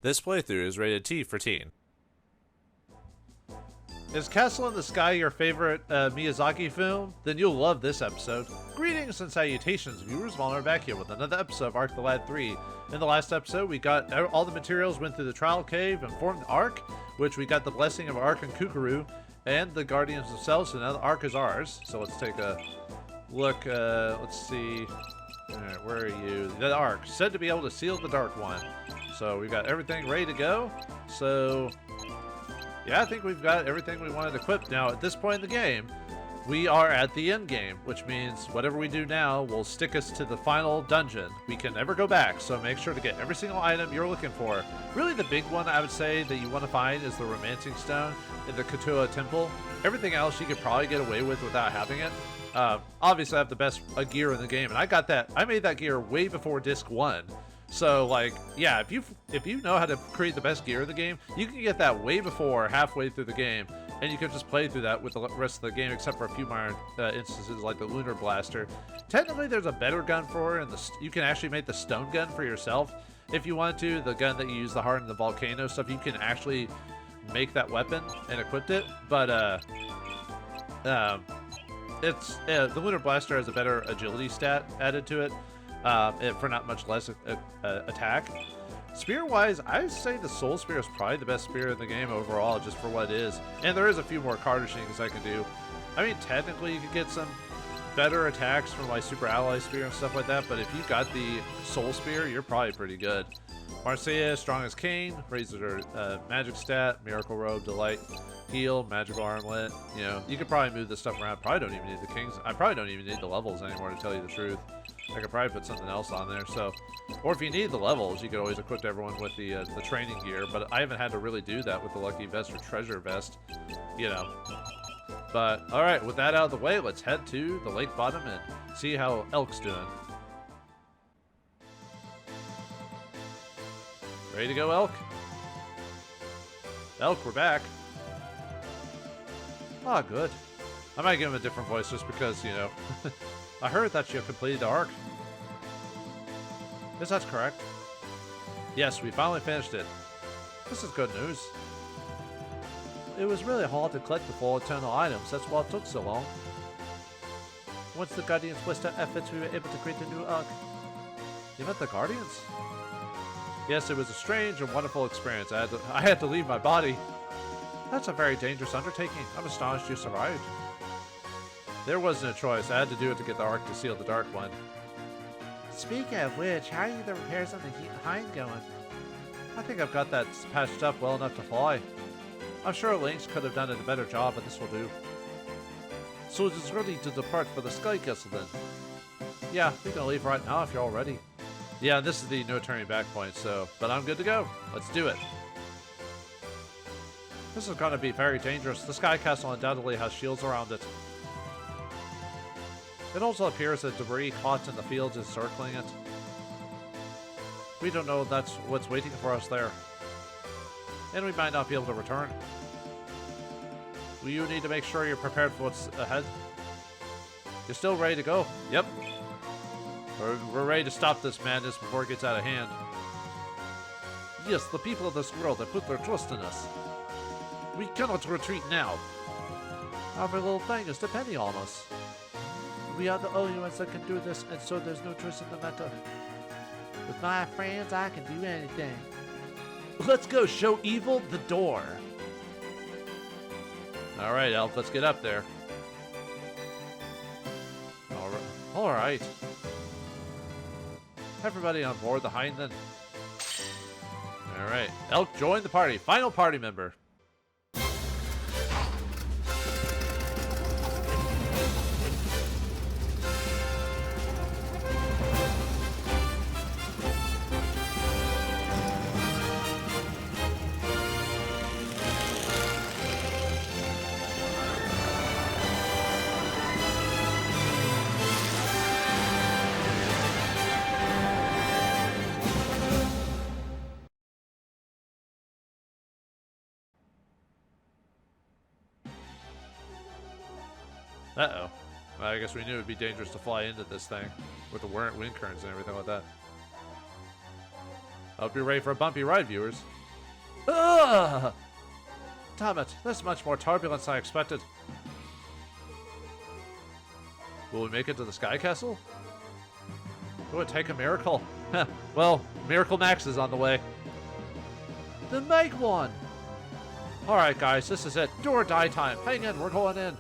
This playthrough is rated T for teen. Is Castle in the Sky your favorite Miyazaki film? Then you'll love this episode. Greetings and salutations, viewers. Vauldemare back here with another episode of Ark the Lad 3. In the last episode, we got all the materials, went through the trial cave, and formed the Ark, which we got the blessing of Ark and Kukuru, and the Guardians themselves, so now the Ark is ours. So let's take a look, let's see. Alright, where are you? The Ark, said to be able to seal the Dark One. So we've got everything ready to go. So yeah, I think we've got everything we wanted equipped. Now, at this point in the game, we are at the end game, which means whatever we do now will stick us to the final dungeon. We can never go back, so make sure to get every single item you're looking for. Really, the big one I would say that you want to find is the Romancing Stone in the Katua Temple. Everything else you could probably get away with without having it. Obviously, I have the best gear in the game, and I got that. I made that gear way before Disc 1. So, like, yeah, if you know how to create the best gear in the game, you can get that way before halfway through the game, and you can just play through that with the rest of the game, except for a few minor instances like the Lunar Blaster. Technically, there's a better gun for it, and you can actually make the stone gun for yourself if you want to. The gun that you use, the heart and the volcano stuff, you can actually make that weapon and equip it. But the Lunar Blaster has a better agility stat added to it. For not much less attack. Spear-wise, I say the Soul Spear is probably the best spear in the game overall, just for what it is. And there is a few more cardishings I can do. I mean, technically you could get some better attacks from like Super Ally Spear and stuff like that, but if you got the Soul Spear, you're probably pretty good. Marseille, Strong as Cain, raises her magic stat, Miracle Robe, Delight, Heal, Magical Armlet. You know, you could probably move this stuff around. Probably don't even need the Kings. I probably don't even need the levels anymore, to tell you the truth. I could probably put something else on there. So, or if you need the levels, you could always equip everyone with the training gear. But I haven't had to really do that with the Lucky Vest or Treasure Vest, you know. But all right, with that out of the way, let's head to the lake bottom and see how Elk's doing. Ready to go, Elk? Elk, we're back. Ah, good. I might give him a different voice just because, you know. I heard that you completed the Ark. Yes, that's correct. Yes, we finally finished it. This is good news. It was really hard to collect the 4 eternal items. That's why it took so long. Once the Guardians blessed our efforts, we were able to create a new Ark. You met the Guardians? Yes, it was a strange and wonderful experience. I had to leave my body. That's a very dangerous undertaking. I'm astonished you survived. There wasn't a choice. I had to do it to get the Ark to seal the Dark One. Speaking of which, how are the repairs on the hind going? I think I've got that patched up well enough to fly. I'm sure Lynx could have done a better job, but this will do. So it is ready to depart for the Sky Castle then? Yeah, we can leave right now if you're all ready. Yeah, this is the no turning back point, so, but I'm good to go. Let's do it. This is going to be very dangerous. The Sky Castle undoubtedly has shields around it. It also appears that debris caught in the fields is circling it. We don't know that's what's waiting for us there. And we might not be able to return. You need to make sure you're prepared for what's ahead. You're still ready to go? Yep. We're ready to stop this madness before it gets out of hand. Yes, the people of this world have put their trust in us. We cannot retreat now. Every little thing is depending on us. We are the only ones that can do this, and so there's no choice in the matter. With my friends, I can do anything. Let's go show evil the door. All right, Elf, let's get up there. All right. Everybody on board the hind then. All right, Elk, join the party. Final party member. Uh-oh. Well, I guess we knew it would be dangerous to fly into this thing with the wind currents and everything like that. Hope you're ready for a bumpy ride, viewers. Ugh! Damn it, there's much more turbulence than I expected. Will we make it to the Sky Castle? It would take a miracle. Well, Miracle Max is on the way. Then make one! Alright guys, this is it. Do or die time. Hang in, we're going in.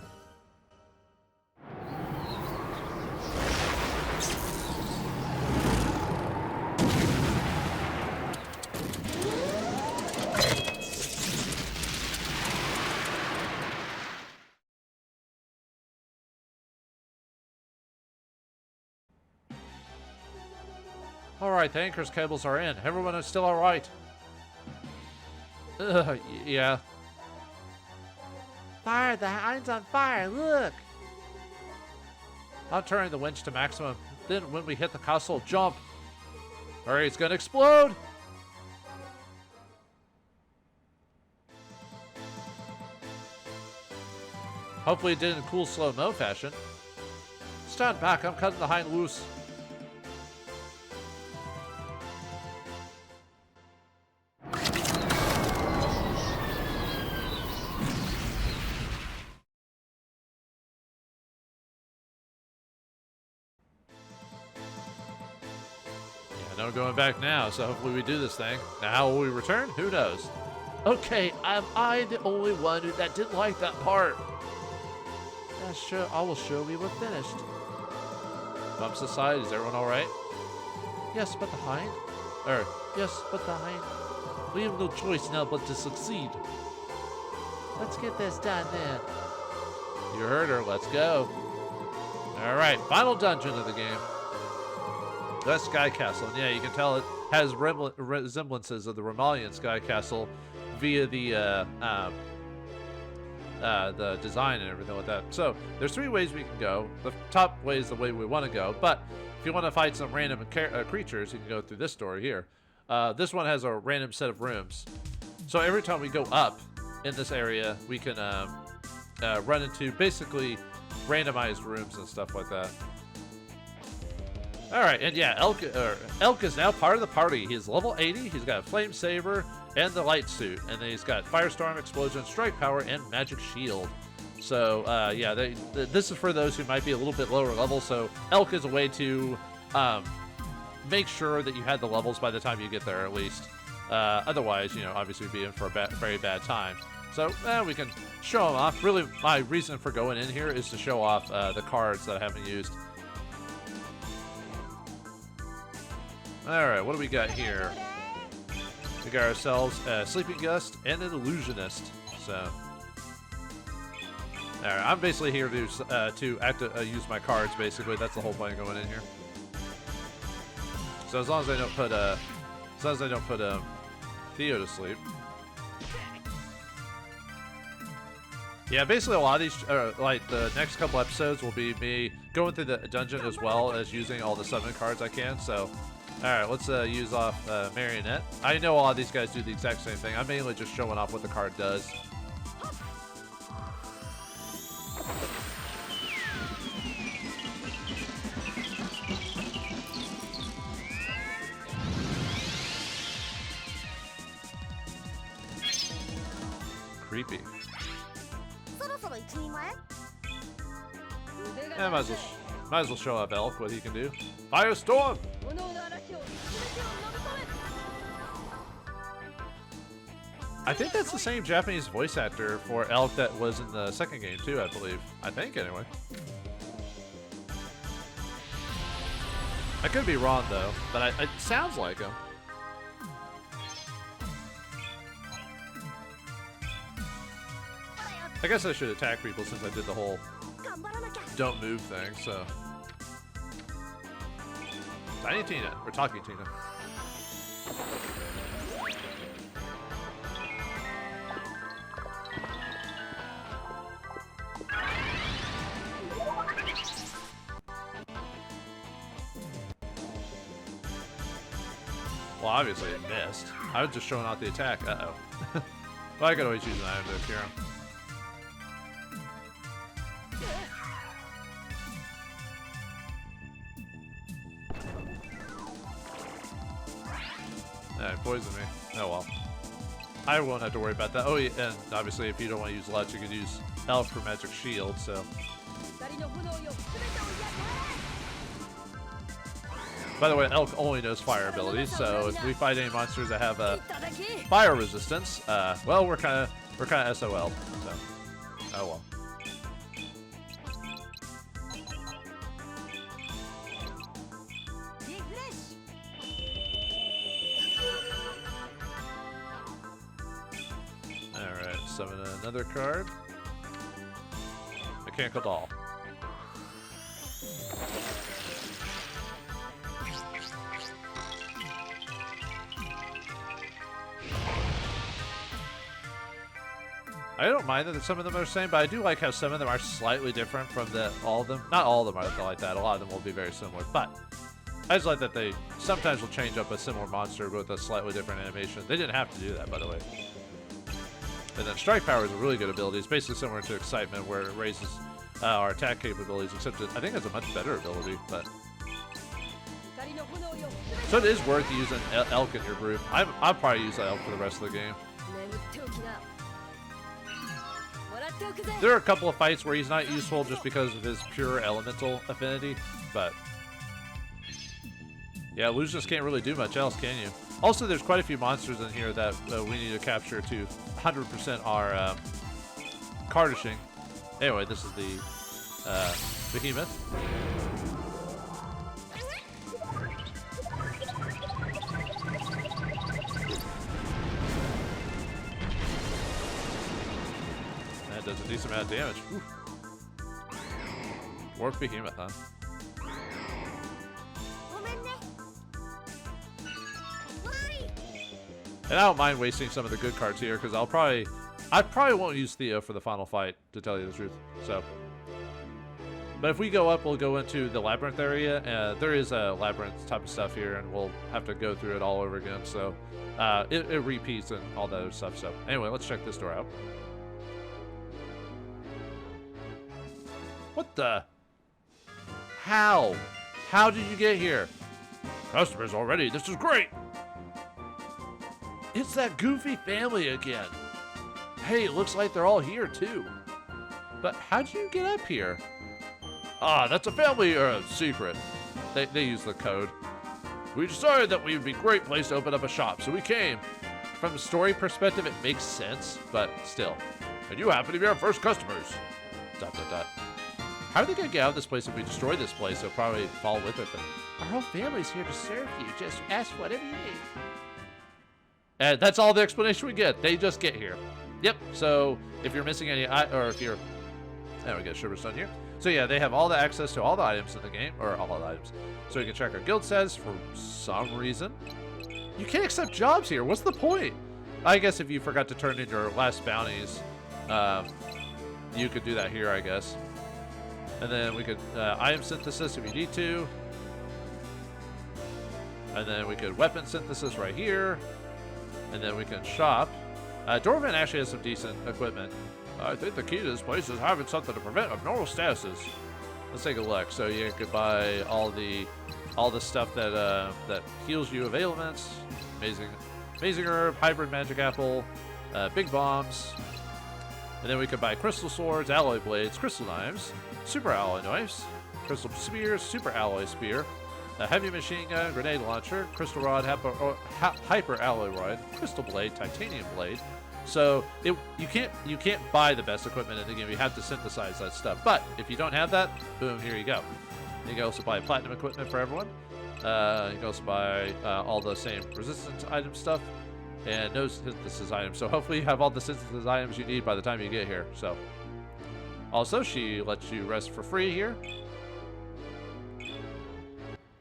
Alright, the anchor's cables are in. Everyone is still alright. Yeah. Fire! The hind's on fire! Look! I'm turning the winch to maximum. Then when we hit the castle, jump! Hurry, it's gonna explode! Hopefully it did in cool slow-mo fashion. Stand back, I'm cutting the hind loose. No going back now, so hopefully we do this thing. Now, how will we return? Who knows? Okay, am I the only one that didn't like that part? Yeah, sure, I will show we were finished. Bumps aside, is everyone alright? Yes, but the hind? Yes, but the hind. We have no choice now but to succeed. Let's get this done then. You heard her, let's go. Alright, final dungeon of the game. The Sky Castle. And yeah, you can tell it has resemblances of the Romalian Sky Castle via the design and everything like that. So there's 3 ways we can go. The top way is the way we want to go, but if you want to fight some random creatures, you can go through this door here. This one has a random set of rooms. So every time we go up in this area, we can run into basically randomized rooms and stuff like that. Alright, and yeah, Elk is now part of the party. He's level 80, he's got a flame saber and the light suit, and then he's got firestorm, explosion, strike power, and magic shield. So, yeah, this is for those who might be a little bit lower level, so Elk is a way to make sure that you had the levels by the time you get there, at least. Otherwise, you know, obviously you'd be in for a very bad time. So, we can show them off. Really, my reason for going in here is to show off the cards that I haven't used. Alright, what do we got here? We got ourselves a Sleeping Gust and an Illusionist. So, alright, I'm basically here to use my cards. Basically, that's the whole point of going in here. So as long as I don't put Theo to sleep. Yeah, basically a lot of these, like the next couple episodes, will be me going through the dungeon as well as using all the summon cards I can. So. Alright, let's use off Marionette. I know a lot of these guys do the exact same thing. I'm mainly just showing off what the card does. Creepy. Yeah, might as well show off Elk what he can do. Firestorm! I think that's the same Japanese voice actor for Elk that was in the second game too, I believe. I think, anyway. I could be wrong though, but it sounds like him. I guess I should attack people since I did the whole don't move thing, so. Tiny Tina. We're talking Tina. Well, obviously it missed. I was just showing off the attack. Uh-oh. Well, I could always use an item to cure him. Yeah, he poisoned me. Oh well. I won't have to worry about that. Oh, yeah, and obviously if you don't want to use Lutz, you can use Elk for Magic Shield, so. By the way, Elk only knows fire abilities, so if we fight any monsters that have fire resistance, well, we're kind of SOL. So, oh well. All right, summon another card. Mechanical Doll. I don't mind that some of them are the same, but I do like how some of them are slightly different from all of them. Not all of them are like that. A lot of them will be very similar, but I just like that they sometimes will change up a similar monster with a slightly different animation. They didn't have to do that, by the way. And then Strike Power is a really good ability. It's basically similar to Excitement, where it raises our attack capabilities, except I think it's a much better ability. But so it is worth using Elk in your group. I'll probably use Elk for the rest of the game. There are a couple of fights where he's not useful just because of his pure elemental affinity, but yeah, Lucius can't really do much else, can you? Also, there's quite a few monsters in here that we need to capture to 100% our cardishing. Anyway, this is the Behemoth. That does a decent amount of damage. Whew. Dwarf Behemoth, huh? And I don't mind wasting some of the good cards here because I probably won't use Theo for the final fight, to tell you the truth. So, but if we go up, we'll go into the labyrinth area. There is a labyrinth type of stuff here, and we'll have to go through it all over again. So, it repeats and all that other stuff. So, anyway, let's check this door out. What the? How? How did you get here? Customers already. This is great. It's that goofy family again. Hey, it looks like they're all here too. But how'd you get up here? Ah, that's a family secret. They use the code. We decided that we would be a great place to open up a shop, so we came. From a story perspective, it makes sense, but still. And you happen to be our first customers. ... How are they gonna get out of this place if we destroy this place? They'll probably fall with it. But our whole family's here to serve you. Just ask whatever you need. And that's all the explanation we get. They just get here. Yep. So if you're missing any, or if you're, there we go, Sugarstone here. So yeah, they have all the access to all the items in the game, or all the items. So you can check our guild status for some reason. You can't accept jobs here. What's the point? I guess if you forgot to turn in your last bounties, you could do that here, I guess. And then we could item synthesis if you need to. And then we could weapon synthesis right here. And then we can shop. Dorvan actually has some decent equipment. I think the key to this place is having something to prevent abnormal statuses. Let's take a look. So you could buy all the stuff that that heals you of ailments. Amazing herb, hybrid magic apple, big bombs. And then we could buy crystal swords, alloy blades, crystal knives, super alloy knives, crystal spears, super alloy spear, a heavy machine gun, grenade launcher, crystal rod, hyper alloy rod, crystal blade, titanium blade. So you can't buy the best equipment in the game. You have to synthesize that stuff. But if you don't have that, boom, here you go. You can also buy platinum equipment for everyone. You can also buy all the same resistance item stuff and no synthesis items. So hopefully you have all the synthesis items you need by the time you get here. So also she lets you rest for free here.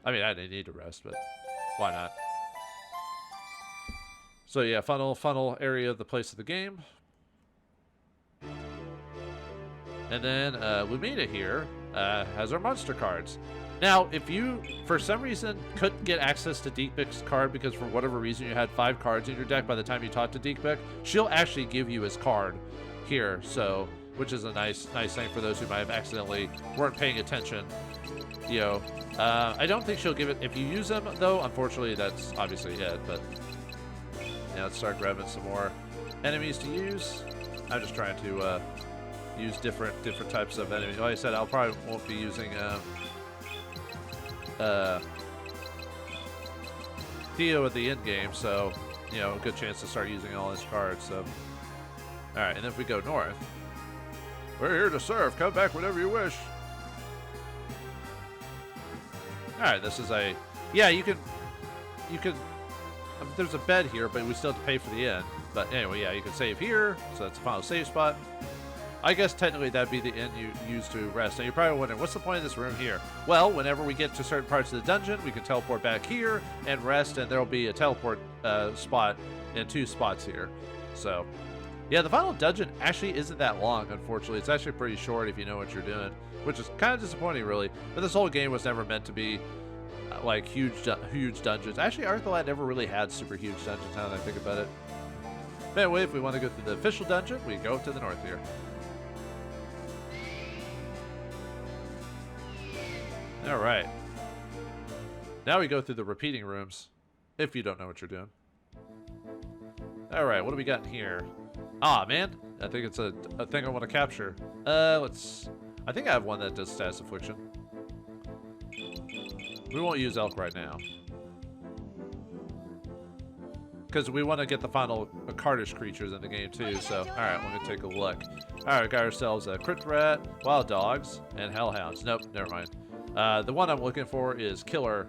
I mean, I didn't need to rest, but why not? So yeah, funnel area of the place of the game. And then Lumina here has our monster cards. Now, if you, for some reason, couldn't get access to Deekbik's card because for whatever reason you had 5 cards in your deck by the time you talked to Deekbik, she'll actually give you his card here, so, which is a nice thing for those who might have accidentally weren't paying attention. I don't think she'll give it if you use them, though. Unfortunately, that's obviously it, but Now let's start grabbing some more enemies to use. I'm just trying to use different types of enemies. Like I said, I'll probably won't be using Theo at the end game, so you know, a good chance to start using all his cards. So, all right, and then if we go north, we're here to serve. Come back whenever you wish. All right, this is a you can. There's a bed here, but we still have to pay for the inn. But anyway, yeah, you can save here, so that's the final save spot. I guess technically that'd be the inn you use to rest. Now you're probably wondering, what's the point of this room here? Well, whenever we get to certain parts of the dungeon, we can teleport back here and rest, and there'll be a teleport spot in 2 spots here. So, yeah, the final dungeon actually isn't that long, unfortunately. It's actually pretty short if you know what you're doing, which is kind of disappointing, really. But this whole game was never meant to be like huge dungeons. Actually, Ark the Lad never really had super huge dungeons, now that I think about it. But anyway, if we want to go through the official dungeon, we go to the north here. All right. Now we go through the repeating rooms, if you don't know what you're doing. All right, what do we got in here? Ah, man, I think it's a thing I want to capture. I think I have one that does status affliction. We won't use elk right now, because we want to get the final cardish creatures in the game too. So, all right, let me take a look. All right, we got ourselves a crypt rat, wild dogs, and hellhounds. Nope, never mind. The one I'm looking for is killer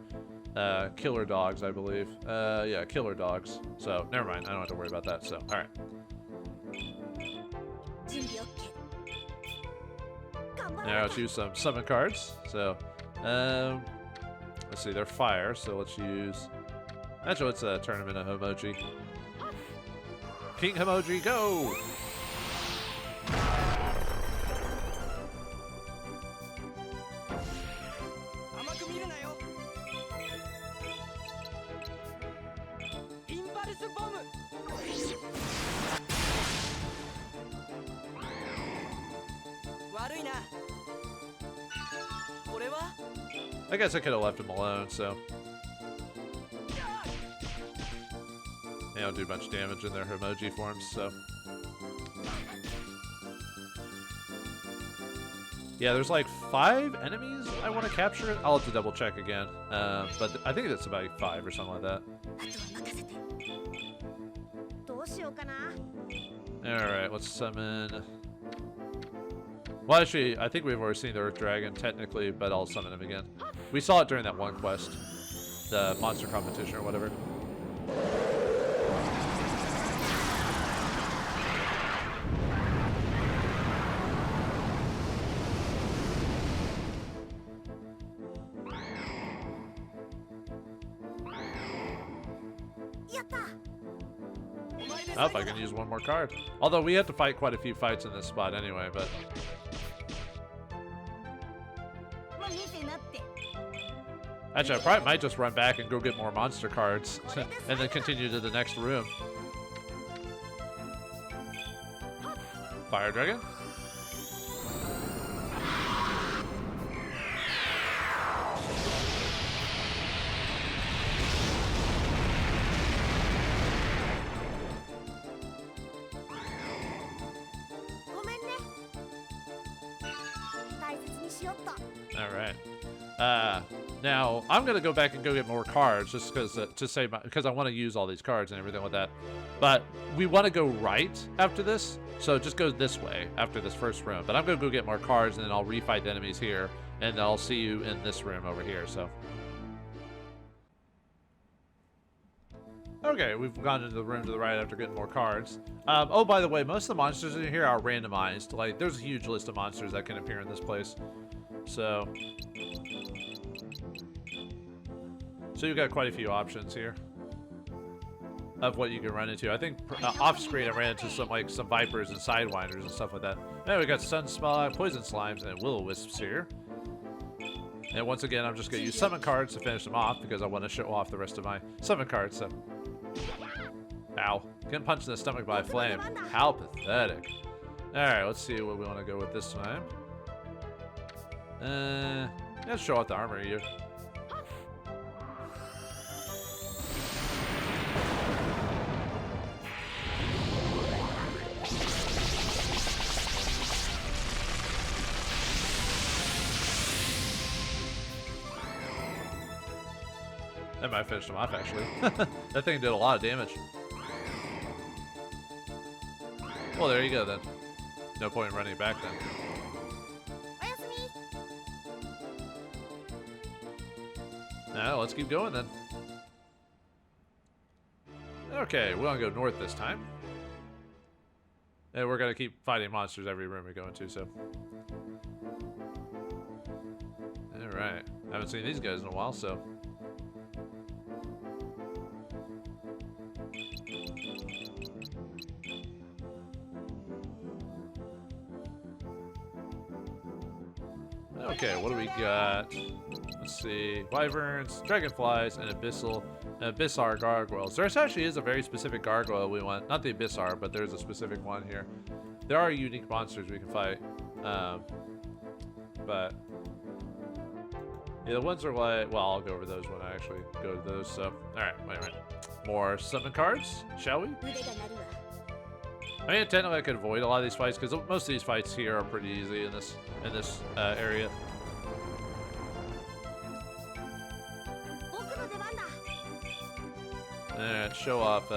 dogs, I believe. Yeah, killer dogs. So, never mind. I don't have to worry about that. So, all right. Now let's use some summon cards. So, let's see. They're fire. So let's use. Actually, let's turn them into Homoji. King Homoji, go! I guess I could have left him alone, so. Yeah, I'll do a bunch of damage in their emoji forms, so. Yeah, there's like 5 enemies I want to capture. I'll have to double check again. But I think it's about 5 or something like that. Alright, let's summon. Well, actually, I think we've already seen the Earth Dragon, technically, but I'll summon him again. We saw it during that one quest. The monster competition or whatever. Oh, if I can use one more card. Although we have to fight quite a few fights in this spot anyway, but... Actually, I probably might just run back and go get more monster cards and then continue to the next room. Fire Dragon. All right. Now I'm gonna go back and go get more cards just because I want to use all these cards and everything like that. But we want to go right after this, so just go this way after this first room. But I'm gonna go get more cards and then I'll refight the enemies here, and I'll see you in this room over here. So. Okay, we've gone into the room to the right after getting more cards. Oh, by the way, most of the monsters in here are randomized. Like, there's a huge list of monsters that can appear in this place. So you've got quite a few options here of what you can run into. I think off screen I ran into some vipers and sidewinders and stuff like that. Now we got sun slime, poison slimes, and will-o-wisps here. And once again, I'm just gonna use summon cards to finish them off because I want to show off the rest of my summon cards. So, ow! Getting punched in the stomach by a flame. How pathetic! All right, let's see what we want to go with this time. Let's show off the armor here. That might have finished him off, actually. That thing did a lot of damage. Well, there you go, then. No point in running back, then. Now, let's keep going, then. Okay, we want to go north this time. And we're going to keep fighting monsters every room we go into, so. Alright. I haven't seen these guys in a while, so. Okay, what do we got? Let's see. Wyverns, dragonflies, and Abyssar gargoyles. There actually is a very specific gargoyle we want. Not the Abyssar, but there's a specific one here. There are unique monsters we can fight. But yeah, the ones are like, well, I'll go over those when I actually go to those. So, alright, wait a minute. More summon cards, shall we? I mean, technically I could avoid a lot of these fights because most of these fights here are pretty easy in this area. Alright, show off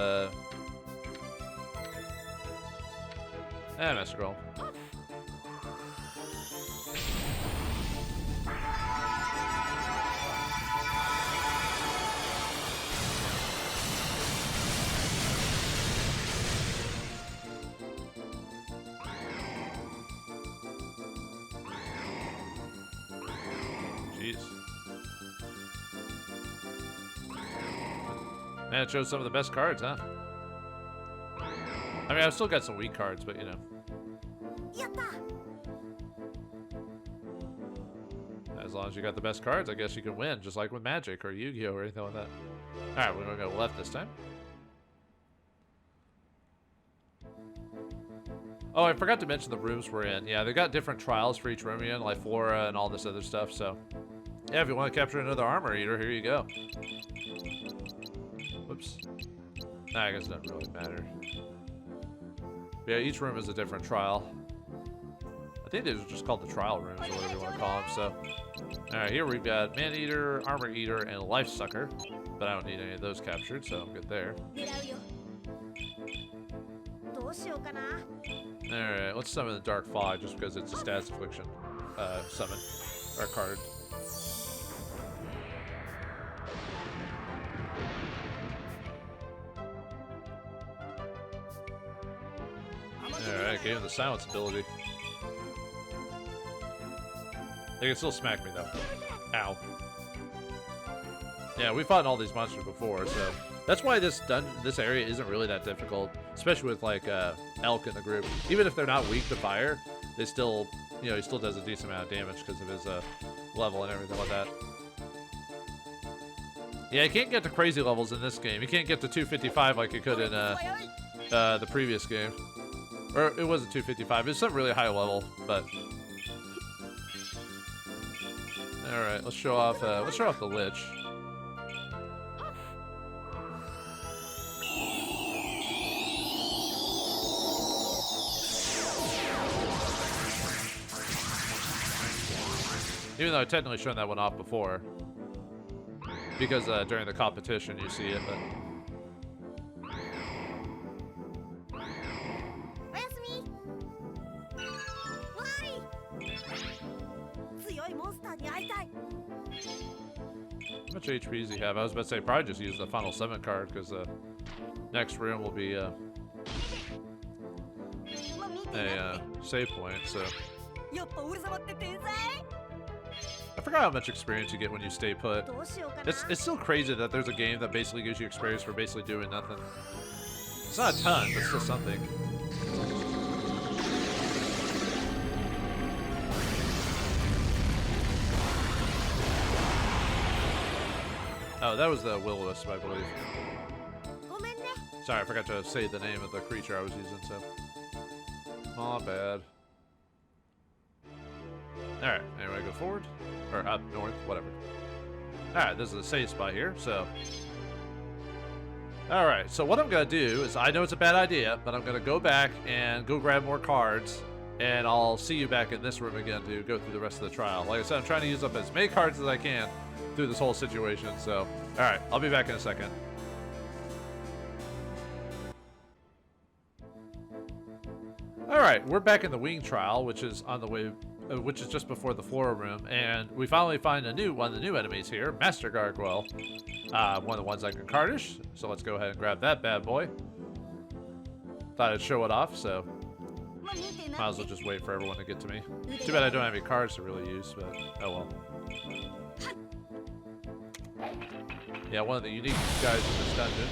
Master Scroll. Jeez. Man, it shows some of the best cards, huh? I mean, I've still got some weak cards, but you know. As long as you got the best cards, I guess you can win, just like with Magic or Yu-Gi-Oh! Or anything like that. Alright, we're gonna go left this time. Oh, I forgot to mention the rooms we're in. Yeah, they got different trials for each room you're in, like Flora and all this other stuff, so. Yeah, if you want to capture another armor eater, here you go. Whoops. Nah, I guess it doesn't really matter. Yeah, each room is a different trial. I think these are just called the trial rooms, or whatever you want to call them, so. Alright, here we've got Man Eater, Armor Eater, and Life Sucker. But I don't need any of those captured, so I'm good there. Alright, let's summon the Dark Fog just because it's a Status Affliction summon, or card. Alright, gave him the silence ability. They can still smack me though. Ow. Yeah, we fought all these monsters before, so that's why this area isn't really that difficult, especially with like Elk in the group. Even if they're not weak to fire, they still, you know, he still does a decent amount of damage because of his level and everything like that. Yeah, you can't get to crazy levels in this game. You can't get to 255 like you could in the previous game. Or it wasn't 255. It's not really high level, but all right. Let's show off the Lich. Even though I've technically shown that one off before, because during the competition you see it, but. How much HP does he have? I was about to say probably just use the final summon card because the next room will be a save point. So I forgot how much experience you get when you stay put. It's still crazy that there's a game that basically gives you experience for basically doing nothing. It's not a ton, but still something. Oh, that was the Will-O-Wisp, I believe. Sorry, I forgot to say the name of the creature I was using, so. Aw, bad. Alright, anyway, go forward. Or up, north, whatever. Alright, this is a safe spot here, so. Alright, so what I'm gonna do is, I know it's a bad idea, but I'm gonna go back and go grab more cards, and I'll see you back in this room again to go through the rest of the trial. Like I said, I'm trying to use up as many cards as I can through this whole situation. So, all right, I'll be back in a second. All right, we're back in the wing trial, which is on the way, which is just before the floor room, and we finally find one of the new enemies here, Master Gargoyle, one of the ones I can cardish. So let's go ahead and grab that bad boy. Thought I'd show it off, so might as well just wait for everyone to get to me. Too bad I don't have any cards to really use, but oh well. Yeah, one of the unique guys in this dungeon.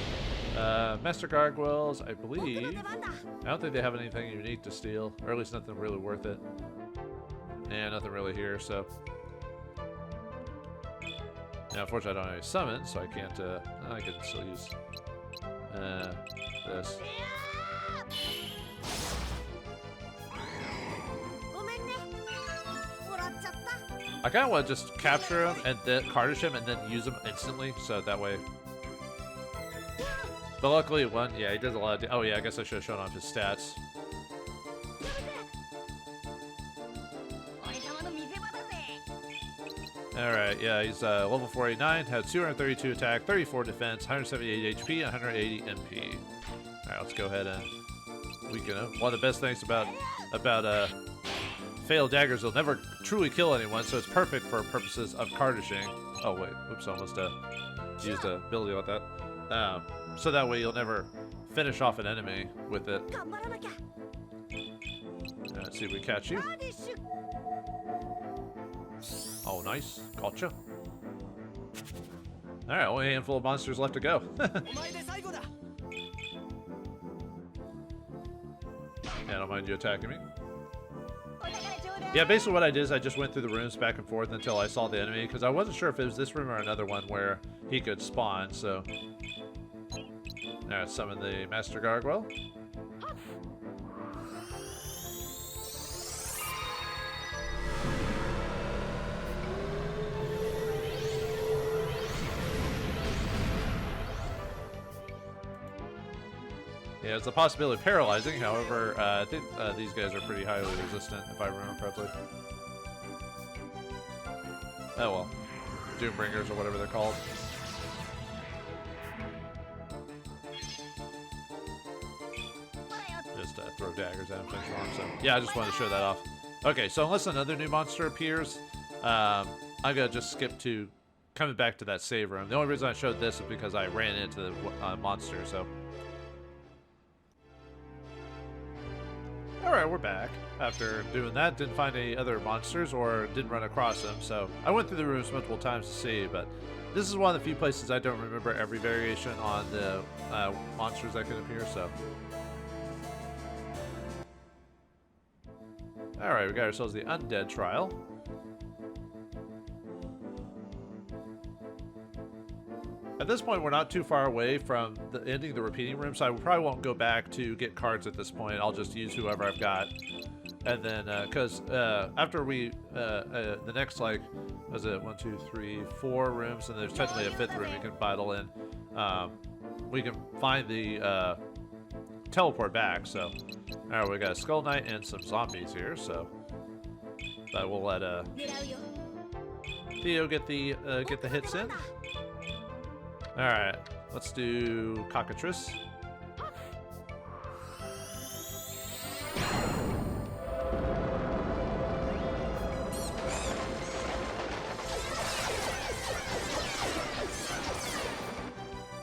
Master Gargoyles, I believe. I don't think they have anything unique to steal, or at least nothing really worth it. And nothing really here, so. Yeah, unfortunately, I don't have any summons, so I can't. I can still use this. I kind of want to just capture him and then cardish him and then use him instantly, so that way. But luckily, one, yeah, he does a lot of. Oh yeah, I guess I should have shown off his stats. All right, yeah, he's level 489, has 232 attack, 34 defense, 178 HP, 180 MP. All right, let's go ahead and weaken him. One of the best things about failed daggers, they'll never truly kill anyone, so it's perfect for purposes of cardishing. Oh wait, oops, almost used an ability like that. So that way you'll never finish off an enemy with it. Let's see if we catch you. Oh, nice. Gotcha. Alright, only a handful of monsters left to go. Yeah, I don't mind you attacking me. Yeah, basically what I did is I just went through the rooms back and forth until I saw the enemy, because I wasn't sure if it was this room or another one where he could spawn, so. Alright, summon the Master Gargoyle. Yeah, it's a possibility of paralyzing, however, I think these guys are pretty highly resistant, if I remember correctly. Oh well. Doombringers or whatever they're called. Just throw daggers at him, finish arm, so yeah, I just wanted to show that off. Okay, so unless another new monster appears, I'm gonna just skip to coming back to that save room. The only reason I showed this is because I ran into the monster, so. Alright, we're back. After doing that, didn't find any other monsters or didn't run across them, so I went through the rooms multiple times to see, but this is one of the few places I don't remember every variation on the monsters that can appear, so. Alright, we got ourselves the Undead Trial. At this point, we're not too far away from ending the repeating room, so I probably won't go back to get cards at this point. I'll just use whoever I've got. And then, because after we, the next, like, was it 1, 2, 3, 4 rooms, and there's technically a 5th room you can battle in, we can find the teleport back, so. Alright, we got a Skull Knight and some zombies here, so. But we'll let Theo get the hits in. Alright, let's do Cockatrice.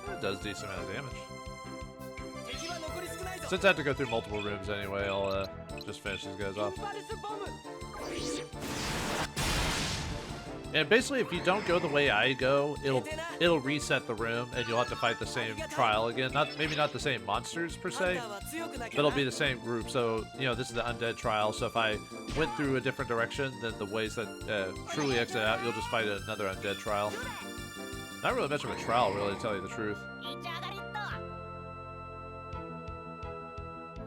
It does decent amount of damage. Since I have to go through multiple rooms anyway, I'll just finish these guys off. And basically, if you don't go the way I go, it'll reset the room, and you'll have to fight the same trial again. Maybe not the same monsters per se, but it'll be the same group. So this is the undead trial. So if I went through a different direction than the ways that truly exit out, you'll just fight another undead trial. Not really much of a trial, really, to tell you the truth.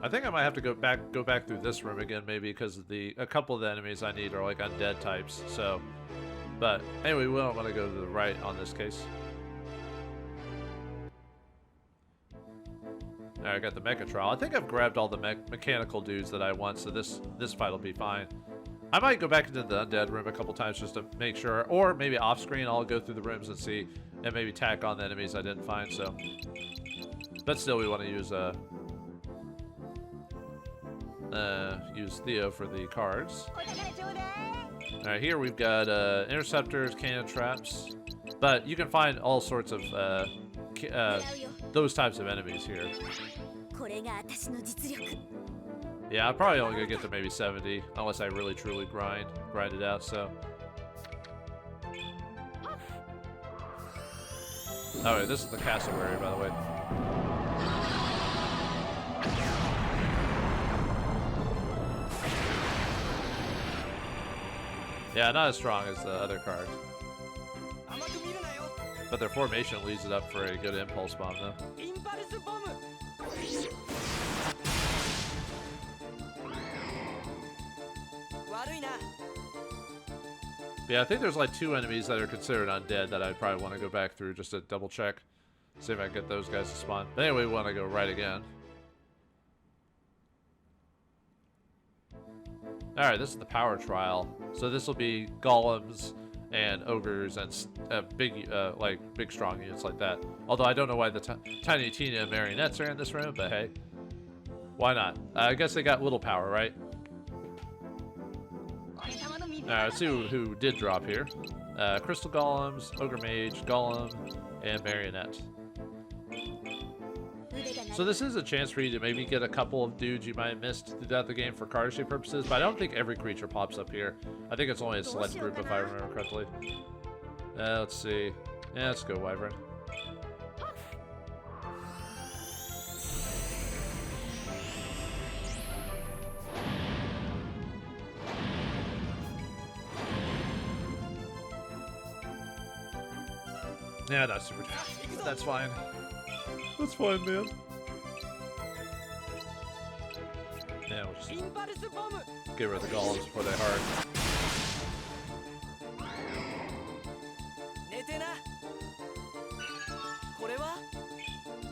I think I might have to go back through this room again, maybe because a couple of the enemies I need are like undead types. So. But anyway, we don't want to go to the right on this case. Alright, I got the Mecha Trial. I think I've grabbed all the mechanical dudes that I want, so this fight will be fine. I might go back into the undead room a couple times just to make sure, or maybe off screen I'll go through the rooms and see, and maybe tack on the enemies I didn't find. So, but still, we want to use Theo for the cards. All right, here we've got interceptors, cannon traps, but you can find all sorts of those types of enemies here. Yeah, I'm probably only gonna get to maybe 70, unless I really truly grind it out. So, all right, this is the castle area, by the way. Yeah, not as strong as the other cards, but their formation leaves it up for a good impulse bomb, though. Yeah, I think there's like 2 enemies that are considered undead that I'd probably want to go back through just to double check. See if I can get those guys to spawn. But anyway, we want to go right again. Alright, this is the power trial. So this will be golems and ogres and big strong units like that. Although I don't know why the Tiny Tina marionettes are in this room, but hey. Why not? I guess they got little power, right? Alright, let's see who did drop here. Crystal Golems, Ogre Mage, Golem, and Marionette. So this is a chance for you to maybe get a couple of dudes you might have missed throughout the game for cardishing purposes, but I don't think every creature pops up here. I think it's only a select group if I remember correctly. Let's see. Yeah, let's go Wyvern. Yeah, not super tough. That's fine. That's fine, man. Yeah, we'll just get rid of the golems before they hard.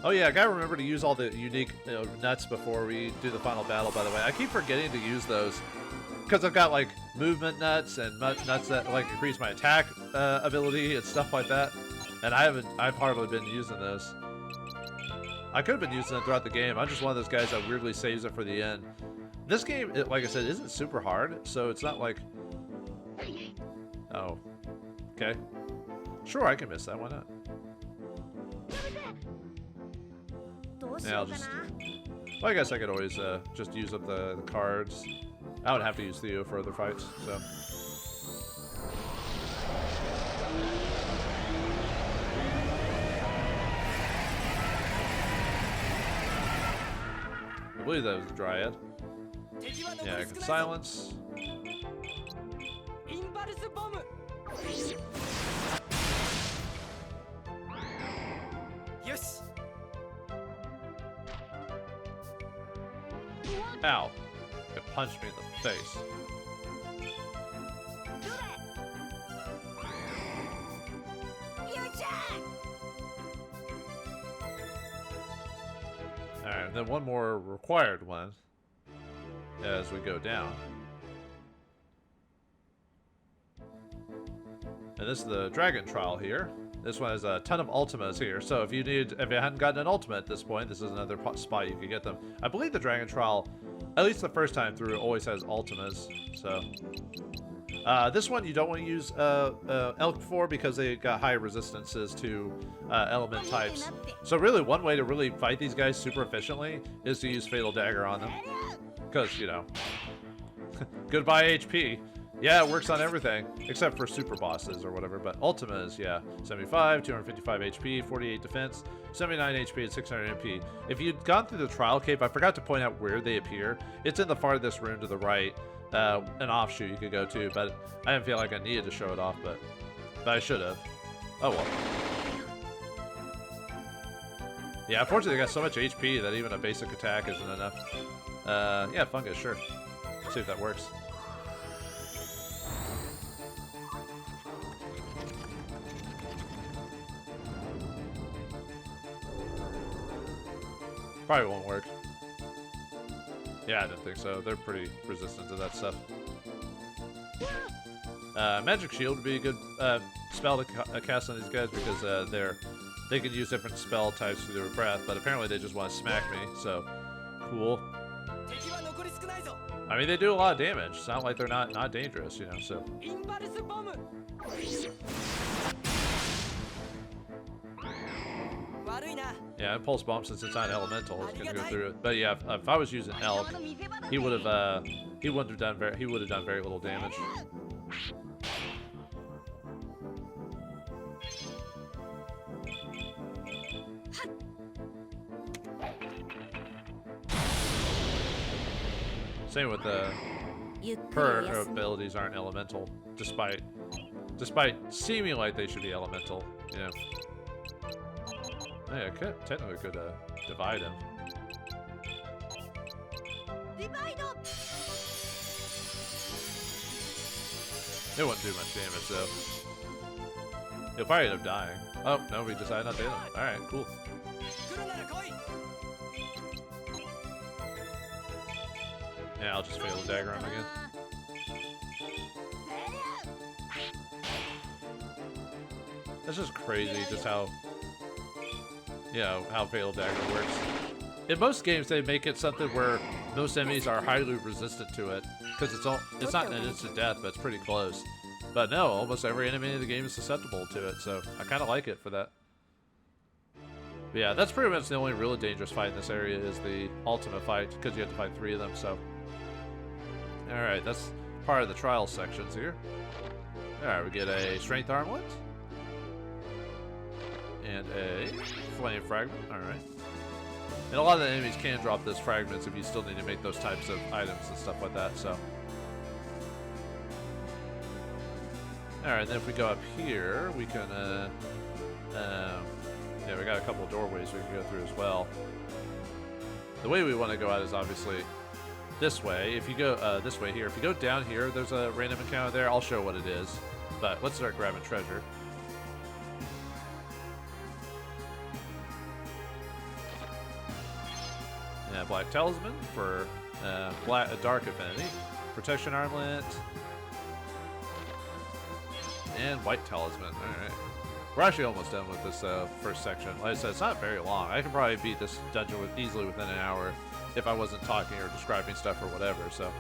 Oh yeah, I gotta remember to use all the unique nuts before we do the final battle, by the way. I keep forgetting to use those because I've got like movement nuts and nuts that like increase my attack ability and stuff like that. And I've hardly been using those. I could have been using it throughout the game. I'm just one of those guys that weirdly saves it for the end. This game, like I said, isn't super hard, so it's not like... Oh. Okay. Sure, I can miss that. Why not? Yeah, I'll just... Well, I guess I could always just use up the cards. I would have to use Theo for other fights, so... I believe that was a Dryad. Yeah, I can silence. Yes. Ow. It punched me in the face. Alright, then one more required one as we go down. And this is the Dragon Trial here. This one has a ton of ultimas here, so if you hadn't gotten an ultimate at this point, this is another spot you could get them. I believe the Dragon Trial, at least the first time through, always has ultimas, so... this one you don't want to use Elk for because they got high resistances to element types. So really, one way to really fight these guys super efficiently is to use Fatal Dagger on them. Because, you know, goodbye HP. Yeah, it works on everything, except for super bosses or whatever, but Ultimas, yeah. 75, 255 HP, 48 defense, 79 HP, and 600 MP. If you'd gone through the Trial Cave, I forgot to point out where they appear. It's in the farthest room to the right. An offshoot you could go to, but I didn't feel like I needed to show it off, but I should have. Oh well. Yeah, unfortunately they got so much HP that even a basic attack isn't enough. Yeah, Fungus, sure. Let's see if that works. Probably won't work. Yeah, I didn't think so. They're pretty resistant to that stuff. Magic Shield would be a good spell to cast on these guys because they can use different spell types through their breath, but apparently they just want to smack me, so cool. I mean, they do a lot of damage. It's not like they're not dangerous, you know, so. Yeah, Impulse Bomb, since it's not elemental, is gonna go through it. But yeah, if I was using Elk, he would have done very little damage. Same with her abilities aren't elemental, despite seeming like they should be elemental. You know. Oh, yeah, technically could divide him. It wouldn't do much damage though. He'll probably end up dying. Oh no, we decided not to hit him. All right, cool. Yeah, I'll just fail the dagger him again. That's just crazy, just how, you know, how Fatal Dagger works. In most games, they make it something where most enemies are highly resistant to it, because it's not an instant death, but it's pretty close. But no, almost every enemy in the game is susceptible to it, so I kind of like it for that. But yeah, that's pretty much the only really dangerous fight in this area is the ultimate fight, because you have to fight 3 of them, so. Alright, that's part of the trial sections here. Alright, we get a Strength Armlet. And a Flame Fragment, alright. And a lot of the enemies can drop those fragments if you still need to make those types of items and stuff like that, so. Alright, then if we go up here, we can, yeah, we got a couple of doorways we can go through as well. The way we want to go out is obviously this way. If you go this way here, if you go down here, there's a random encounter there. I'll show what it is, but let's start grabbing treasure. Black Talisman for Dark Affinity, Protection Armlet, and White Talisman. Alright. We're actually almost done with this first section. Like I said, it's not very long. I can probably beat this dungeon easily within an hour if I wasn't talking or describing stuff or whatever, so.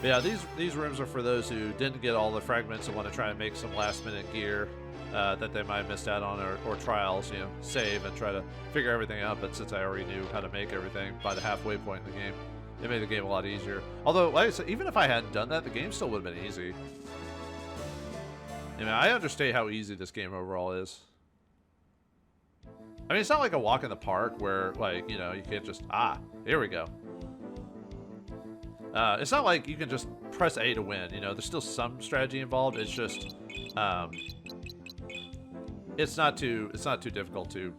But yeah, these rooms are for those who didn't get all the fragments and want to try and make some last-minute gear that they might have missed out on, or trials, you know, save and try to figure everything out. But since I already knew how to make everything by the halfway point in the game, it made the game a lot easier. Although, like I said, even if I hadn't done that, the game still would have been easy. I mean, I understand how easy this game overall is. I mean, it's not like a walk in the park where, like, you know, you can't just, here we go. It's not like you can just press A to win, you know, there's still some strategy involved. It's just, it's not too difficult to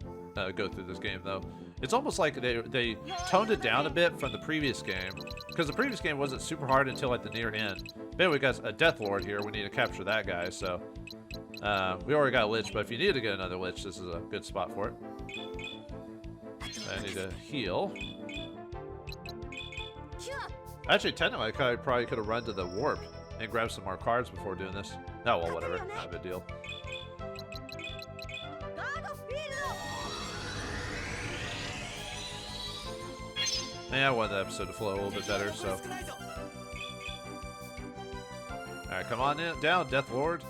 go through this game, though. It's almost like they toned it down a bit from the previous game, because the previous game wasn't super hard until like the near end. But we got a Death Lord here. We need to capture that guy, so we already got a Lich, but if you need to get another Lich, this is a good spot for it. I need to heal. Actually, technically, I probably could have run to the warp and grabbed some more cards before doing this. Oh, well, whatever. Not a big deal. Yeah, I wanted the episode to flow a little bit better, so. Alright, come on down, Death Lord.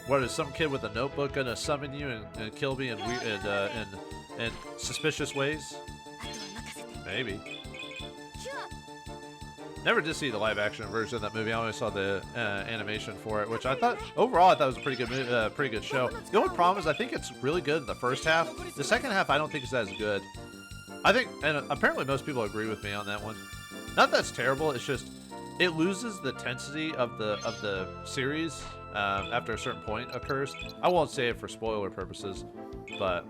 What, is some kid with a notebook gonna summon you and kill me in suspicious ways? Maybe. Never did see the live-action version of that movie. I only saw the animation for it, which I thought, overall, I thought was a pretty good show. The only problem is I think it's really good in the first half. The second half, I don't think it's as good. I think, and apparently most people agree with me on that one. Not that it's terrible, it's just, it loses the intensity of the series after a certain point occurs. I won't say it for spoiler purposes, but...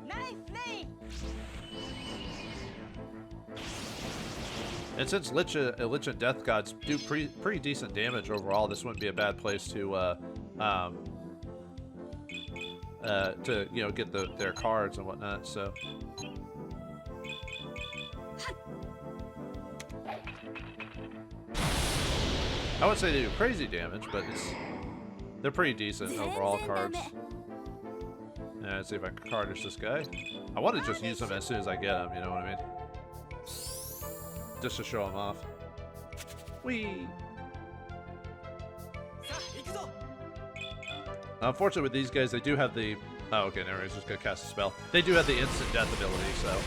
And since Lich and Death Gods do pretty decent damage overall, this wouldn't be a bad place to you know, get their cards and whatnot. So. I wouldn't say they do crazy damage, but they're pretty decent overall cards. Yeah, let's see if I can cardish this guy. I want to just use him as soon as I get him, you know what I mean? Just to show him off. Whee! Unfortunately with these guys, they do have the... Oh, okay, never mind, he's just gonna cast a spell. They do have the instant death ability, so...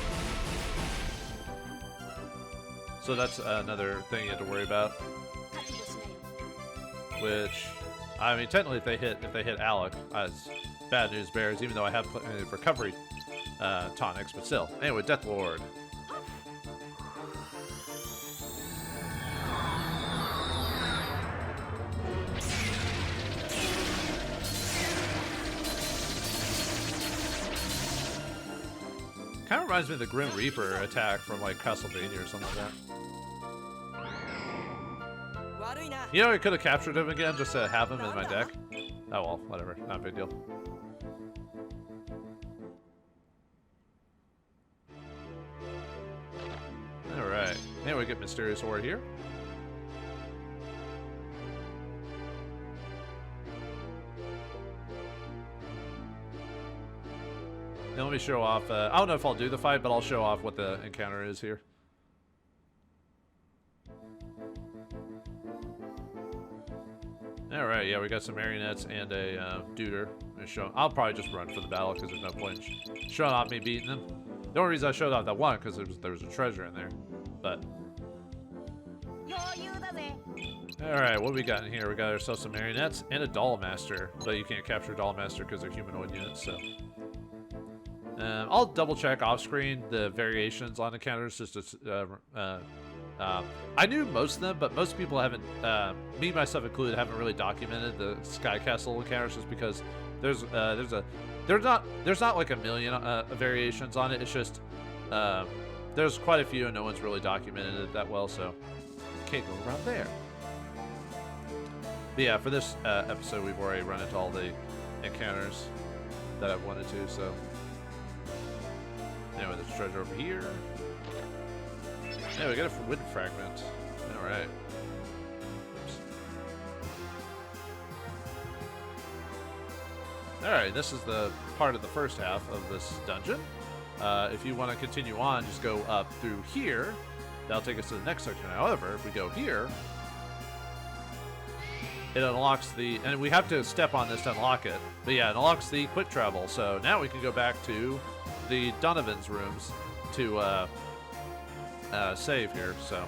So that's another thing you have to worry about. Which, I mean, technically if they hit Alec, it's bad news bears, even though I have recovery tonics, but still. Anyway, Death Lord. Kind of reminds me of the Grim Reaper attack from like Castlevania or something like that. You know, I could have captured him again just to have him in my deck. Oh well, whatever. Not a big deal. Alright. Anyway, we get Mysterious Ore here. Now let me show off, I don't know if I'll do the fight, but I'll show off what the encounter is here. Alright, yeah, we got some marionettes and a duder. I'll probably just run for the battle because there's no point in showing off me beating them. The only reason I showed off that one because there was a treasure in there. But alright, what we got in here? We got ourselves some marionettes and a doll master, but you can't capture doll master because they're humanoid units, so. I'll double check off screen the variations on encounters just to, I knew most of them, but most people haven't, me myself included, haven't really documented the Sky Castle encounters just because there's not like a million variations on it. It's just there's quite a few and no one's really documented it that well, so can't go around there. But yeah, for this episode, we've already run into all the encounters that I've wanted to, so. Anyway, there's treasure over here. Yeah, we got a wind fragment. Alright. Oops. Alright, this is the part of the first half of this dungeon. If you want to continue on, just go up through here. That'll take us to the next section. However, if we go here, it unlocks the... And we have to step on this to unlock it. But yeah, it unlocks the quick travel. So now we can go back to the Donovan's rooms to save here, so,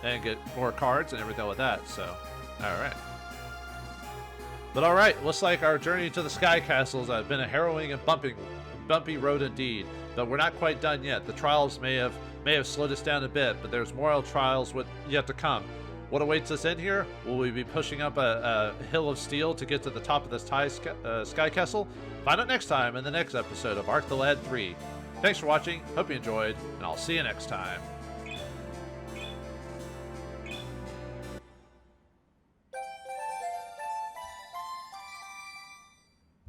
and get more cards and everything like that, so, alright. But alright, looks like our journey to the Sky Castles has been a harrowing and bumpy road indeed, but we're not quite done yet. The trials may have slowed us down a bit, but there's more trials yet to come. What awaits us in here? Will we be pushing up a hill of steel to get to the top of this Sky Castle? Find out next time in the next episode of Arc the Lad 3. Thanks for watching, hope you enjoyed, and I'll see you next time.